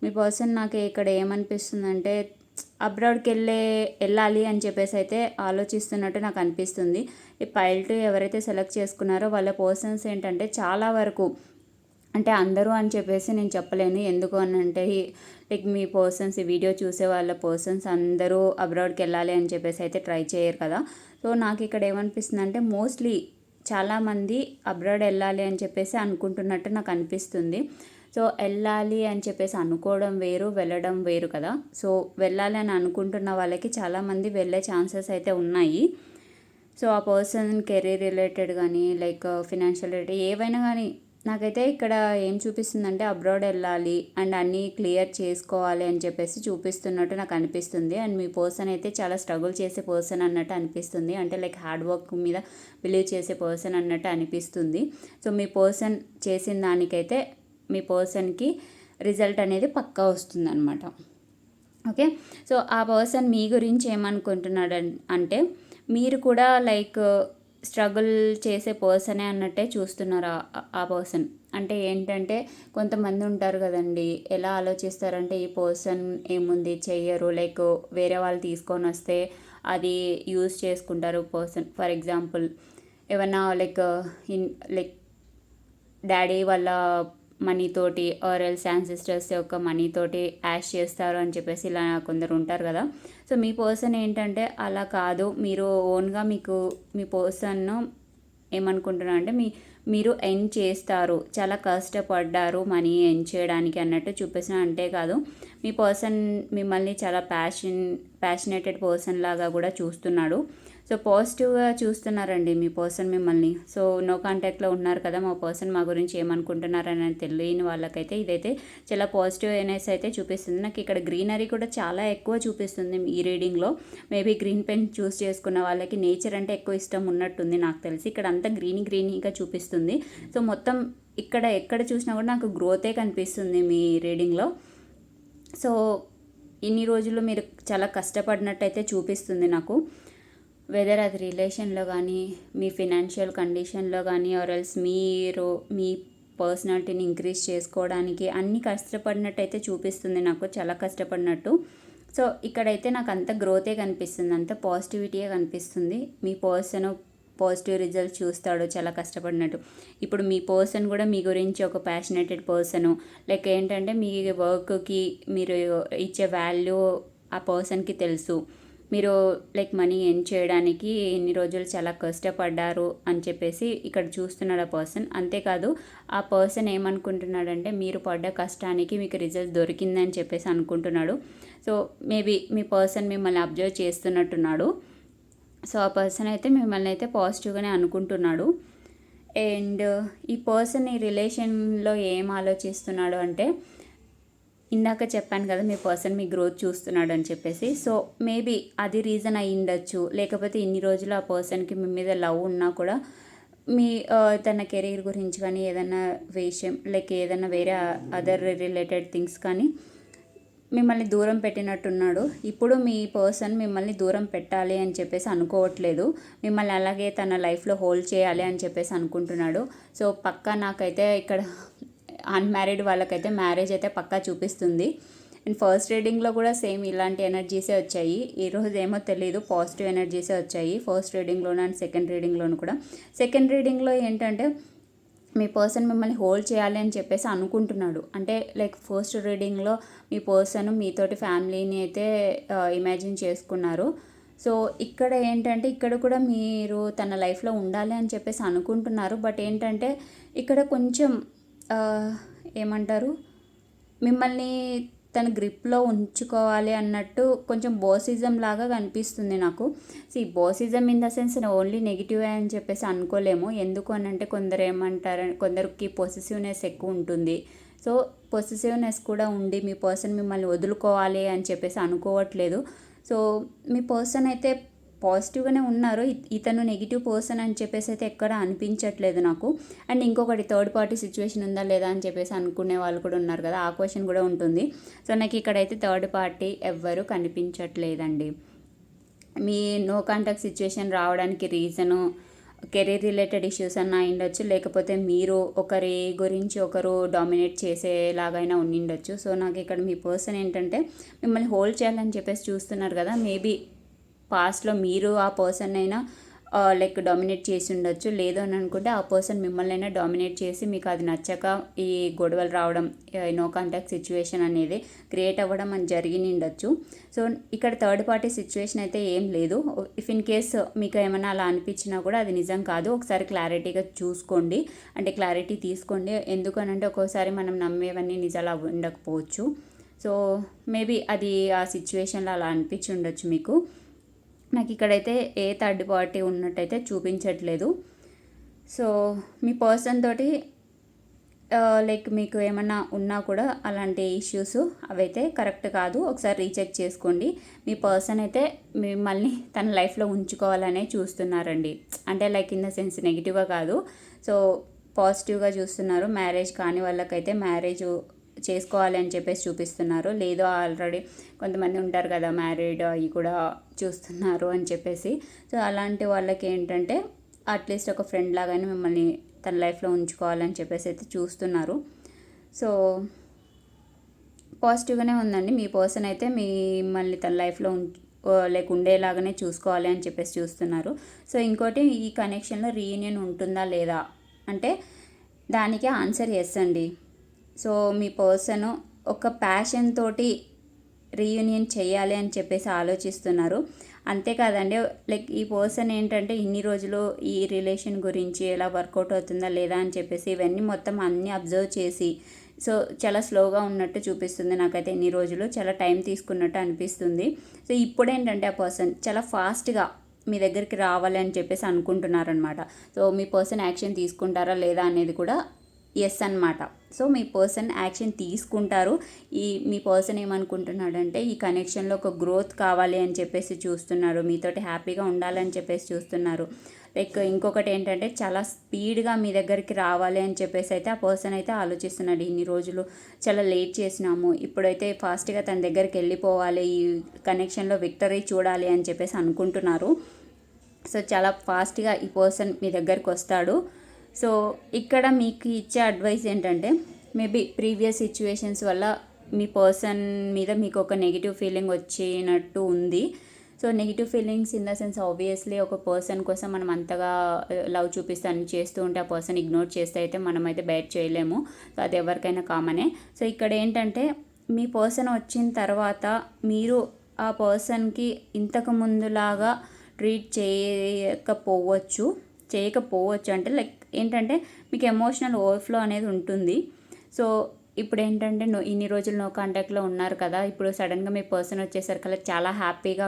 S1: మీ పర్సన్ నాకు ఇక్కడ ఏమనిపిస్తుందంటే, అబ్రాడ్కి వెళ్ళాలి అని చెప్పేసి అయితే ఆలోచిస్తున్నట్టు నాకు అనిపిస్తుంది. ఈ పైల్ 2 ఎవరైతే సెలెక్ట్ చేసుకున్నారో వాళ్ళ పర్సన్స్ ఏంటంటే, చాలా వరకు, అంటే అందరూ అని చెప్పేసి నేను చెప్పలేను. ఎందుకు అని అంటే, లైక్ మీ పర్సన్స్ ఈ వీడియో చూసే వాళ్ళ పర్సన్స్ అందరూ అబ్రాడ్కి వెళ్ళాలి అని చెప్పేసి అయితే ట్రై చేయరు కదా. సో నాకు ఇక్కడ ఏమనిపిస్తుంది అంటే, మోస్ట్లీ చాలామంది అబ్రాడ్ వెళ్ళాలి అని చెప్పేసి అనుకుంటున్నట్టు నాకు అనిపిస్తుంది. సో వెళ్ళాలి అని చెప్పేసి అనుకోవడం వేరు, వెళ్ళడం వేరు కదా. సో వెళ్ళాలి అని అనుకుంటున్న వాళ్ళకి చాలామంది వెళ్ళే ఛాన్సెస్ అయితే ఉన్నాయి. సో ఆ పర్సన్ కెరీర్ రిలేటెడ్ కానీ, లైక్ ఫినాన్షియల్ రిలేటెడ్ ఏవైనా కానీ, నాకైతే ఇక్కడ ఏం చూపిస్తుందంటే, అబ్రాడ్ వెళ్ళాలి అండ్ అన్నీ క్లియర్ చేసుకోవాలి అని చెప్పేసి చూపిస్తున్నట్టు నాకు అనిపిస్తుంది. అండ్ మీ పర్సన్ అయితే చాలా స్ట్రగుల్ చేసే పర్సన్ అన్నట్టు అనిపిస్తుంది. అంటే లైక్ హార్డ్ వర్క్ మీద బిలీవ్ చేసే పర్సన్ అన్నట్టు అనిపిస్తుంది. సో మీ పర్సన్ చేసిన దానికైతే మీ పర్సన్కి రిజల్ట్ అనేది పక్కా వస్తుంది అనమాట. ఓకే, సో ఆ పర్సన్ మీ గురించి ఏమనుకుంటున్నాడు అంటే, మీరు కూడా లైక్ స్ట్రగుల్ చేసే పర్సనే అన్నట్టే చూస్తున్నారు ఆ పర్సన్. అంటే ఏంటంటే కొంతమంది ఉంటారు కదండి, ఎలా ఆలోచిస్తారంటే ఈ పర్సన్ ఏముంది చెయ్యరు, లైక్ వేరే వాళ్ళు తీసుకొని వస్తే అది యూజ్ చేసుకుంటారు పర్సన్. ఫర్ ఎగ్జాంపుల్ ఏమన్నా లైక్ డాడీ వాళ్ళ మనీతోటి ఆర్ ఎల్స్ యాన్సిస్టర్స్ యొక్క మనీతోటి యాష్ చేస్తారు అని చెప్పేసి ఇలా కొందరు ఉంటారు కదా. సో మీ పర్సన్ ఏంటంటే అలా కాదు, మీరు ఓన్గా మీ పర్సన్ను ఏమనుకుంటున్నా అంటే మీరు ఎర్న్ చేస్తారు, చాలా కష్టపడ్డారు మనీ ఎర్న్ చేయడానికి అన్నట్టు చూపిస్తున్నా. అంతేకాదు మీ పర్సన్ మిమ్మల్ని చాలా ప్యాషనేటెడ్ పర్సన్ లాగా కూడా చూస్తున్నాడు. సో పాజిటివ్గా చూస్తున్నారండి మీ పర్సన్ మిమ్మల్ని. సో నో కాంటాక్ట్లో ఉన్నారు కదా, మా పర్సన్ మా గురించి ఏమనుకుంటున్నారని తెలియని వాళ్ళకైతే ఇదైతే చాలా పాజిటివ్ ఎనర్జీ అయితే చూపిస్తుంది. నాకు ఇక్కడ గ్రీనరీ కూడా చాలా ఎక్కువ చూపిస్తుంది ఈ రీడింగ్లో. మేబీ గ్రీన్ పెన్ చూస్ చేసుకున్న వాళ్ళకి నేచర్ అంటే ఎక్కువ ఇష్టం ఉన్నట్టుంది నాకు తెలిసి. ఇక్కడ అంతా గ్రీనీగా చూపిస్తుంది. సో మొత్తం ఇక్కడ ఎక్కడ చూసినా కూడా నాకు గ్రోతే కనిపిస్తుంది మీ రీడింగ్లో. సో ఇన్ని రోజులు మీరు చాలా కష్టపడినట్టయితే చూపిస్తుంది నాకు. వెదర్ అది రిలేషన్లో కానీ, మీ ఫినాన్షియల్ కండిషన్లో కానీ, ఆర్ ఎల్స్ మీరు మీ పర్సనాలిటీని ఇంక్రీజ్ చేసుకోవడానికి అన్ని కష్టపడినట్టయితే చూపిస్తుంది నాకు, చాలా కష్టపడినట్టు. సో ఇక్కడైతే నాకు అంత గ్రోతే కనిపిస్తుంది, అంత పాజిటివిటీయే కనిపిస్తుంది. మీ పర్సన్ పాజిటివ్ రిజల్ట్స్ చూస్తాడు చాలా కష్టపడినట్టు. ఇప్పుడు మీ పర్సన్ కూడా మీ గురించి ఒక ప్యాషనేటెడ్ పర్సను, లైక్ ఏంటంటే మీ వర్క్కి మీరు ఇచ్చే వాల్యూ ఆ పర్సన్కి తెలుసు. మీరు లైక్ మనీ ఎర్న్ చేయడానికి ఎన్ని రోజులు చాలా కష్టపడ్డారు అని చెప్పేసి ఇక్కడ చూస్తున్నాడు ఆ పర్సన్. అంతేకాదు ఆ పర్సన్ ఏమనుకుంటున్నాడంటే మీరు పడ్డ కష్టానికి మీకు రిజల్ట్ దొరికిందని చెప్పేసి అనుకుంటున్నాడు. సో మేబీ మీ పర్సన్ మిమ్మల్ని అబ్జర్వ్ చేస్తున్నట్టున్నాడు. సో ఆ పర్సన్ అయితే మిమ్మల్ని అయితే పాజిటివ్గానే అనుకుంటున్నాడు. అండ్ ఈ పర్సన్ ఈ రిలేషన్లో ఏం ఆలోచిస్తున్నాడు అంటే, ఇందాక చెప్పాను కదా మీ పర్సన్ మీ గ్రోత్ చూస్తున్నాడు అని చెప్పేసి. సో మేబీ అది రీజన్ అయి ఉండొచ్చు. లేకపోతే ఇన్ని రోజులు ఆ పర్సన్కి మీ మీద లవ్ ఉన్నా కూడా మీ తన కెరీర్ గురించి కానీ ఏదైనా విషయం లైక్ ఏదైనా వేరే అదర్ రిలేటెడ్ థింగ్స్ కానీ మిమ్మల్ని దూరం పెట్టినట్టున్నాడు. ఇప్పుడు మీ పర్సన్ మిమ్మల్ని దూరం పెట్టాలి అని చెప్పేసి అనుకోవట్లేదు, మిమ్మల్ని అలాగే తన లైఫ్లో హోల్డ్ చేయాలి అని చెప్పేసి అనుకుంటున్నాడు. సో పక్కా నాకైతే ఇక్కడ అన్మ్యారీడ్ వాళ్ళకైతే మ్యారేజ్ అయితే పక్కా చూపిస్తుంది. అండ్ ఫస్ట్ రీడింగ్లో కూడా సేమ్ ఇలాంటి ఎనర్జీసే వచ్చాయి. ఈరోజు ఏమో తెలియదు, పాజిటివ్ ఎనర్జీసే వచ్చాయి ఫస్ట్ రీడింగ్లోనూ అండ్ సెకండ్ రీడింగ్లోనూ కూడా. సెకండ్ రీడింగ్లో ఏంటంటే మీ పర్సన్ మిమ్మల్ని హోల్డ్ చేయాలి అని చెప్పేసి అనుకుంటున్నాడు. అంటే లైక్ ఫస్ట్ రీడింగ్లో మీ పర్సన్ మీతోటి ఫ్యామిలీని అయితే ఇమాజిన్ చేసుకున్నారు. సో ఇక్కడ ఏంటంటే ఇక్కడ కూడా మీరు తన లైఫ్లో ఉండాలి అని చెప్పేసి అనుకుంటున్నారు. బట్ ఏంటంటే ఇక్కడ కొంచెం ఏమంటారు, మిమ్మల్ని తన గ్రిప్లో ఉంచుకోవాలి అన్నట్టు కొంచెం బాసిజం లాగా కనిపిస్తుంది నాకు. ఈ bossism in the sense only negative అని చెప్పేసి అనుకోలేము. ఎందుకు అని అంటే కొందరు ఏమంటారు, కొందరికి పొసెసివ్నెస్ ఎక్కువ ఉంటుంది. సో పొసెసివ్నెస్ కూడా ఉండి మీ పర్సన్ మిమ్మల్ని వదులుకోవాలి అని చెప్పేసి అనుకోవట్లేదు. సో మీ పర్సన్ అయితే పాజిటివ్గానే ఉన్నారు. ఇతను నెగిటివ్ పర్సన్ అని చెప్పేసి అయితే ఎక్కడ అనిపించట్లేదు నాకు. అండ్ ఇంకొకటి థర్డ్ పార్టీ సిచ్యువేషన్ ఉందా లేదా అని చెప్పేసి అనుకునే వాళ్ళు కూడా ఉన్నారు కదా, ఆ క్వశ్చన్ కూడా ఉంటుంది. సో నాకు ఇక్కడైతే థర్డ్ పార్టీ ఎవ్వరూ కనిపించట్లేదండి. మీ నో కాంటాక్ట్ సిచ్యువేషన్ రావడానికి రీజను కెరీర్ రిలేటెడ్ ఇష్యూస్ అన్న అయిండొచ్చు, లేకపోతే మీరు ఒకరి గురించి ఒకరు డామినేట్ చేసేలాగైనా ఉండిండొచ్చు. సో నాకు ఇక్కడ మీ పర్సన్ ఏంటంటే మిమ్మల్ని హోల్డ్ చేయాలని చెప్పేసి చూస్తున్నారు కదా. మేబీ పాస్ట్లో మీరు ఆ పర్సన్ అయినా లైక్ డామినేట్ చేసి ఉండొచ్చు. లేదు అని అనుకుంటే ఆ పర్సన్ మిమ్మల్ని అయినా డామినేట్ చేసి మీకు అది నచ్చక ఈ గొడవలు రావడం, నో కాంటాక్ట్ సిచ్యువేషన్ అనేది క్రియేట్ అవ్వడం అని జరిగి ఉండొచ్చు. సో ఇక్కడ థర్డ్ పార్టీ సిచ్యువేషన్ అయితే ఏం లేదు. ఇఫ్ ఇన్ కేస్ మీకు ఏమైనా అలా అనిపించినా కూడా అది నిజం కాదు. ఒకసారి క్లారిటీగా చూసుకోండి, అంటే క్లారిటీ తీసుకోండి. ఎందుకనంటే ఒక్కోసారి మనం నమ్మేవన్నీ నిజాలు ఉండకపోవచ్చు. సో మేబీ అది ఆ సిచ్యువేషన్లో అలా అనిపించి ఉండొచ్చు మీకు. నాకు ఇక్కడైతే ఏ థర్డ్ పార్టీ ఉన్నట్టయితే చూపించట్లేదు. సో మీ పర్సన్ తోటి లైక్ మీకు ఏమన్నా ఉన్నా కూడా అలాంటి ఇష్యూస్ అవైతే కరెక్ట్ కాదు. ఒకసారి రీచెక్ చేసుకోండి. మీ పర్సన్ అయితే మిమ్మల్ని తన లైఫ్లో ఉంచుకోవాలనే చూస్తున్నారండి. అంటే లైక్ ఇన్ ద సెన్స్ నెగిటివ్గా కాదు, సో పాజిటివ్గా చూస్తున్నారు. మ్యారేజ్ కాని వాళ్ళకైతే మ్యారేజ్ చేసుకోవాలి అని చెప్పేసి చూపిస్తున్నారు. లేదు ఆల్రెడీ కొంతమంది ఉంటారు కదా మ్యారీడ్ అవి కూడా చూస్తున్నారు అని చెప్పేసి. సో అలాంటి వాళ్ళకి ఏంటంటే అట్లీస్ట్ ఒక ఫ్రెండ్ లాగానే మిమ్మల్ని తన లైఫ్లో ఉంచుకోవాలని చెప్పేసి అయితే చూస్తున్నారు. సో పాజిటివ్గానే ఉందండి. మీ పర్సన్ అయితే మిమ్మల్ని తన లైఫ్లో ఉండేలాగానే చూసుకోవాలి అని చెప్పేసి చూస్తున్నారు. సో ఇంకోటి, ఈ కనెక్షన్లో రీయూనియన్ ఉంటుందా లేదా అంటే దానికి ఆన్సర్ ఎస్ అండి. సో మీ పర్సన్ ఒక ప్యాషన్ తోటి రీయూనియన్ చేయాలి అని చెప్పేసి ఆలోచిస్తున్నారు. అంతేకాదండి, లైక్ ఈ పర్సన్ ఏంటంటే ఇన్ని రోజులు ఈ రిలేషన్ గురించి ఎలా వర్కౌట్ అవుతుందా లేదా అని చెప్పేసి ఇవన్నీ మొత్తం అన్నీ అబ్జర్వ్ చేసి సో చాలా స్లోగా ఉన్నట్టు చూపిస్తుంది నాకైతే. ఇన్ని రోజులు చాలా టైం తీసుకున్నట్టు అనిపిస్తుంది. సో ఇప్పుడు ఏంటంటే ఆ పర్సన్ చాలా ఫాస్ట్గా మీ దగ్గరికి రావాలి అని చెప్పేసి అనుకుంటున్నారనమాట. సో మీ పర్సన్ యాక్షన్ తీసుకుంటారా లేదా అనేది కూడా ఎస్ అన్నమాట. సో మీ పర్సన్ యాక్షన్ తీసుకుంటారు. మీ పర్సన్ ఏమనుకుంటున్నాడంటే ఈ కనెక్షన్లో ఒక గ్రోత్ కావాలి అని చెప్పేసి చూస్తున్నారు. మీతోటి హ్యాపీగా ఉండాలని చెప్పేసి చూస్తున్నారు. లైక్ ఇంకొకటి ఏంటంటే చాలా స్పీడ్గా మీ దగ్గరికి రావాలి అని చెప్పేసి అయితే ఆ పర్సన్ అయితే ఆలోచిస్తున్నాడు. ఇన్ని రోజులు చాలా లేట్ చేసినాము, ఇప్పుడైతే ఫాస్ట్గా తన దగ్గరికి వెళ్ళిపోవాలి, ఈ కనెక్షన్లో విక్టరీ చూడాలి అని చెప్పేసి అనుకుంటున్నారు. సో చాలా ఫాస్ట్గా ఈ పర్సన్ మీ దగ్గరికి వస్తాడు. సో ఇక్కడ మీకు ఇచ్చే అడ్వైస్ ఏంటంటే మేబీ ప్రీవియస్ సిచ్యువేషన్స్ వల్ల మీ పర్సన్ మీద మీకు ఒక నెగిటివ్ ఫీలింగ్ వచ్చినట్టు ఉంది. So negative feelings in the sense obviously ఒక పర్సన్ కోసం మనం అంతగా లవ్ చూపిస్తాను చేస్తూ ఉంటే ఆ పర్సన్ ఇగ్నోర్ చేస్తే అయితే మనమైతే బయట చేయలేము. సో అది ఎవరికైనా కామనే. సో ఇక్కడ ఏంటంటే మీ పర్సన్ వచ్చిన తర్వాత మీరు ఆ పర్సన్కి ఇంతకు ముందులాగా ట్రీట్ చేయకపోవచ్చు అంటే లైక్ ఏంటంటే మీకు ఎమోషనల్ ఓవర్ఫ్లో అనేది ఉంటుంది. సో ఇప్పుడు ఏంటంటే ఇన్ని రోజులు నో కాంటాక్ట్లో ఉన్నారు కదా, ఇప్పుడు సడన్గా మీ పర్సన్ వచ్చేసరికి అలా చాలా హ్యాపీగా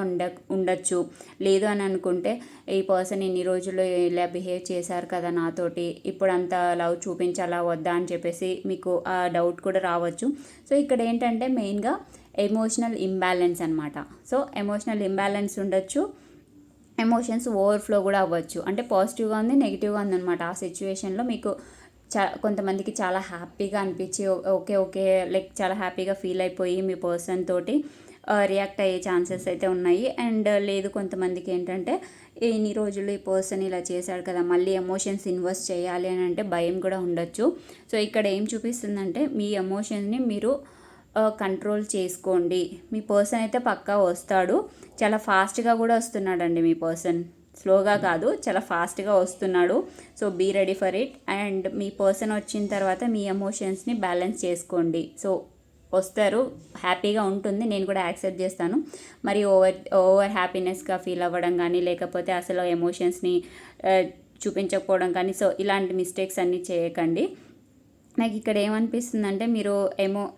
S1: ఉండొచ్చు. లేదు అని అనుకుంటే ఈ పర్సన్ ఇన్ని రోజులు ఇలా బిహేవ్ చేశారు కదా నాతోటి, ఇప్పుడు అంత లవ్ చూపించాలా వద్దా అని చెప్పేసి మీకు ఆ డౌట్ కూడా రావచ్చు. సో ఇక్కడ ఏంటంటే మెయిన్గా ఎమోషనల్ ఇంబ్యాలెన్స్ అనమాట. సో ఎమోషనల్ ఇంబ్యాలెన్స్ ఉండొచ్చు, ఎమోషన్స్ ఓవర్ఫ్లో కూడా అవ్వచ్చు. అంటే పాజిటివ్గా ఉంది, నెగిటివ్గా ఉంది అనమాట. ఆ సిచ్యువేషన్లో మీకు కొంతమందికి చాలా హ్యాపీగా అనిపించి ఓకే లైక్ చాలా హ్యాపీగా ఫీల్ అయిపోయి మీ పర్సన్ తోటి రియాక్ట్ అయ్యే ఛాన్సెస్ అయితే ఉన్నాయి. అండ్ లేదు, కొంతమందికి ఏంటంటే ఇన్ని రోజులు ఈ పర్సన్ ఇలా చేశాడు కదా, మళ్ళీ ఎమోషన్స్ ఇన్వెస్ట్ చేయాలి అని అంటే భయం కూడా ఉండొచ్చు. సో ఇక్కడ ఏం చూపిస్తుందంటే మీ ఎమోషన్ని మీరు కంట్రోల్ చేసుకోండి. మీ పర్సన్ అయితే పక్కా వస్తాడు, చాలా ఫాస్ట్గా కూడా వస్తున్నాడండి. మీ పర్సన్ స్లోగా కాదు, చాలా ఫాస్ట్గా వస్తున్నాడు. So be ready for it. And మీ పర్సన్ వచ్చిన తర్వాత మీ ఎమోషన్స్ని బ్యాలెన్స్ చేసుకోండి. సో వస్తారు, హ్యాపీగా ఉంటుంది, నేను కూడా యాక్సెప్ట్ చేస్తాను. మరి ఓవర్ హ్యాపీనెస్గా ఫీల్ అవ్వడం కానీ లేకపోతే అసలు ఎమోషన్స్ని చూపించకపోవడం కానీ సో ఇలాంటి మిస్టేక్స్ అన్నీ చేయకండి. నాకు ఇక్కడ ఏమనిపిస్తుందంటే మీరు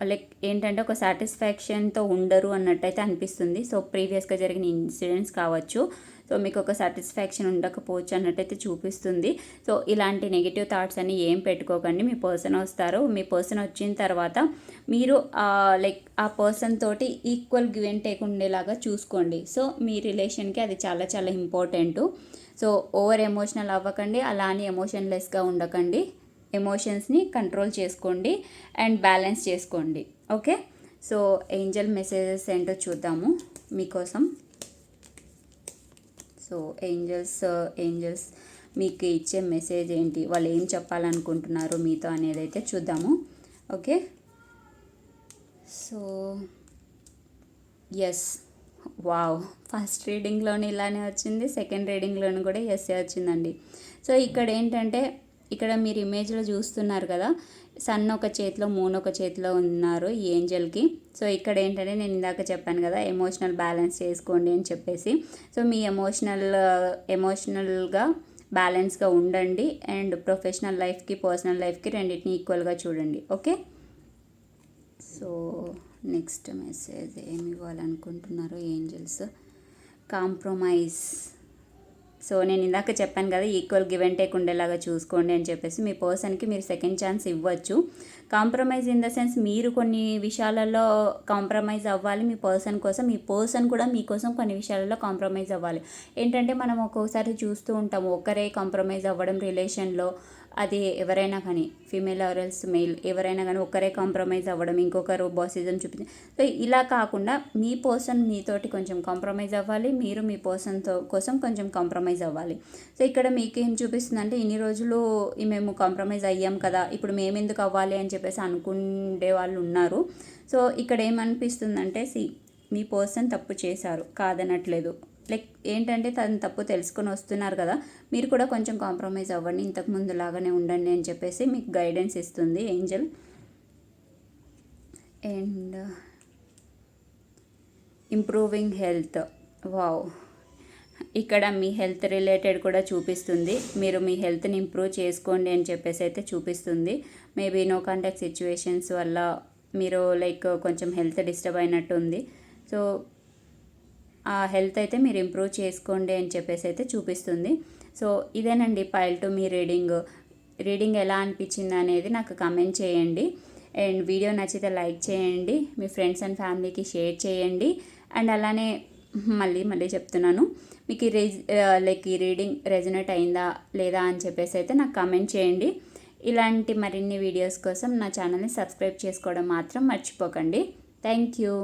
S1: లైక్ ఏంటంటే ఒక సాటిస్ఫాక్షన్తో ఉండరు అన్నట్టయితే అనిపిస్తుంది. సో ప్రీవియస్గా జరిగిన ఇన్సిడెంట్స్ కావచ్చు, సో మీకు ఒక సాటిస్ఫాక్షన్ ఉండకపోవచ్చు అన్నట్టయితే చూపిస్తుంది. సో ఇలాంటి నెగిటివ్ థాట్స్ అన్ని ఏం పెట్టుకోకండి. మీ పర్సన్ వస్తారు, మీ పర్సన్ వచ్చిన తర్వాత మీరు లైక్ ఆ పర్సన్ తోటి ఈక్వల్ గివ్ అండ్ టేక్ ఉండేలాగా చూసుకోండి. సో మీ రిలేషన్కి అది చాలా చాలా ఇంపార్టెంట్. సో ఓవర్ ఎమోషనల్ అవ్వకండి, అలా అని ఎమోషన్లెస్గా ఉండకండి. ఎమోషన్స్ని కంట్రోల్ చేసుకోండి అండ్ బ్యాలెన్స్ చేసుకోండి. ఓకే, సో ఏంజల్ మెసేజెస్ ఏంటో చూద్దాము మీకోసం. సో ఏంజల్స్ మీకు ఇచ్చే మెసేజ్ ఏంటి, వాళ్ళు ఏం చెప్పాలనుకుంటున్నారు మీతో అనేది అయితే చూద్దాము. Okay, so yes, wow, first రీడింగ్లోని ఇలానే వచ్చింది, సెకండ్ రీడింగ్లోని కూడా ఎస్ వచ్చిందండి. సో ఇక్కడ ఏంటంటే ఇక్కడ మీరు ఇమేజ్లో చూస్తున్నారు కదా, సన్ ఒక చేతిలో మూన్ ఒక చేతిలో ఉన్నారు ఈ ఏంజల్కి. సో ఇక్కడ ఏంటంటే నేను ఇందాక చెప్పాను కదా ఎమోషనల్ బ్యాలెన్స్ చేసుకోండి అని చెప్పేసి. సో మీ ఎమోషనల్గా బ్యాలెన్స్గా ఉండండి అండ్ ప్రొఫెషనల్ లైఫ్కి పర్సనల్ లైఫ్కి రెండింటిని ఈక్వల్గా చూడండి. ఓకే, సో నెక్స్ట్ మెసేజ్ ఏమి ఇవ్వాలనుకుంటున్నారు ఏంజల్స్. కాంప్రమైజ్. సో నేను ఇందాక చెప్పాను కదా ఈక్వల్ గివ్ అండ్ టేక్ ఉండేలాగా చూసుకోండి అని చెప్పేసి. మీ పర్సన్కి మీరు సెకండ్ ఛాన్స్ ఇవ్వచ్చు. కాంప్రమైజ్ ఇన్ ద సెన్స్ మీరు కొన్ని విషయాలలో కాంప్రమైజ్ అవ్వాలి మీ పర్సన్ కోసం, మీ పర్సన్ కూడా మీకోసం కొన్ని విషయాలలో కాంప్రమైజ్ అవ్వాలి. ఏంటంటే మనం ఒక్కోసారి చూస్తూ ఉంటాము ఒకరే కాంప్రమైజ్ అవ్వడం రిలేషన్లో, అది ఎవరైనా కానీ ఫీమేల్ ఆర్ఎల్స్ మెయిల్ ఎవరైనా కానీ ఒకరే కాంప్రమైజ్ అవ్వడం, ఇంకొకరు బాసిజం చూపించడం. సో ఇలా కాకుండా మీ పర్సన్ మీతోటి కొంచెం కాంప్రమైజ్ అవ్వాలి, మీరు మీ పర్సన్తో కోసం కొంచెం కాంప్రమైజ్ అవ్వాలి. సో ఇక్కడ మీకేం చూపిస్తుందంటే ఇన్ని రోజులు మేము కాంప్రమైజ్ అయ్యాం కదా, ఇప్పుడు మేము ఎందుకు అవ్వాలి అని చెప్పేసి అనుకునే వాళ్ళు ఉన్నారు. సో ఇక్కడ ఏమనిపిస్తుందంటే మీ పర్సన్ తప్పు చేశారు, కాదనట్లేదు. లైక్ ఏంటంటే తను తప్పు తెలుసుకొని వస్తున్నారు కదా, మీరు కూడా కొంచెం కాంప్రమైజ్ అవ్వండి, ఇంతకు ముందు లాగానే ఉండండి అని చెప్పేసి మీకు గైడెన్స్ ఇస్తుంది Angel. And improving health, wow, ఇక్కడ మీ హెల్త్ రిలేటెడ్ కూడా చూపిస్తుంది. మీరు మీ హెల్త్ని ఇంప్రూవ్ చేసుకోండి అని చెప్పేసి అయితే చూపిస్తుంది. మేబీ నో కాంటాక్ట్ సిచ్యువేషన్స్ వల్ల మీరు లైక్ కొంచెం హెల్త్ డిస్టర్బ్ అయినట్టు ఉంది. సో ఆ హెల్త్ అయితే మీరు ఇంప్రూవ్ చేసుకోండి అని చెప్పేసి అయితే చూపిస్తుంది. సో ఇదేనండి పైల్ టు మీ రీడింగ్ ఎలా అనిపించింది అనేది నాకు కమెంట్ చేయండి. అండ్ వీడియో నచ్చితే లైక్ చేయండి, మీ ఫ్రెండ్స్ అండ్ ఫ్యామిలీకి షేర్ చేయండి. అండ్ అలానే మళ్ళీ చెప్తున్నాను, మీకు ఈ రీడింగ్ రెజొనేట్ అయిందా లేదా అని చెప్పేసి అయితే నాకు కమెంట్ చేయండి. ఇలాంటి మరిన్ని వీడియోస్ కోసం నా ఛానల్ని సబ్స్క్రైబ్ చేసుకోవడం మాత్రం మర్చిపోకండి. Thank you.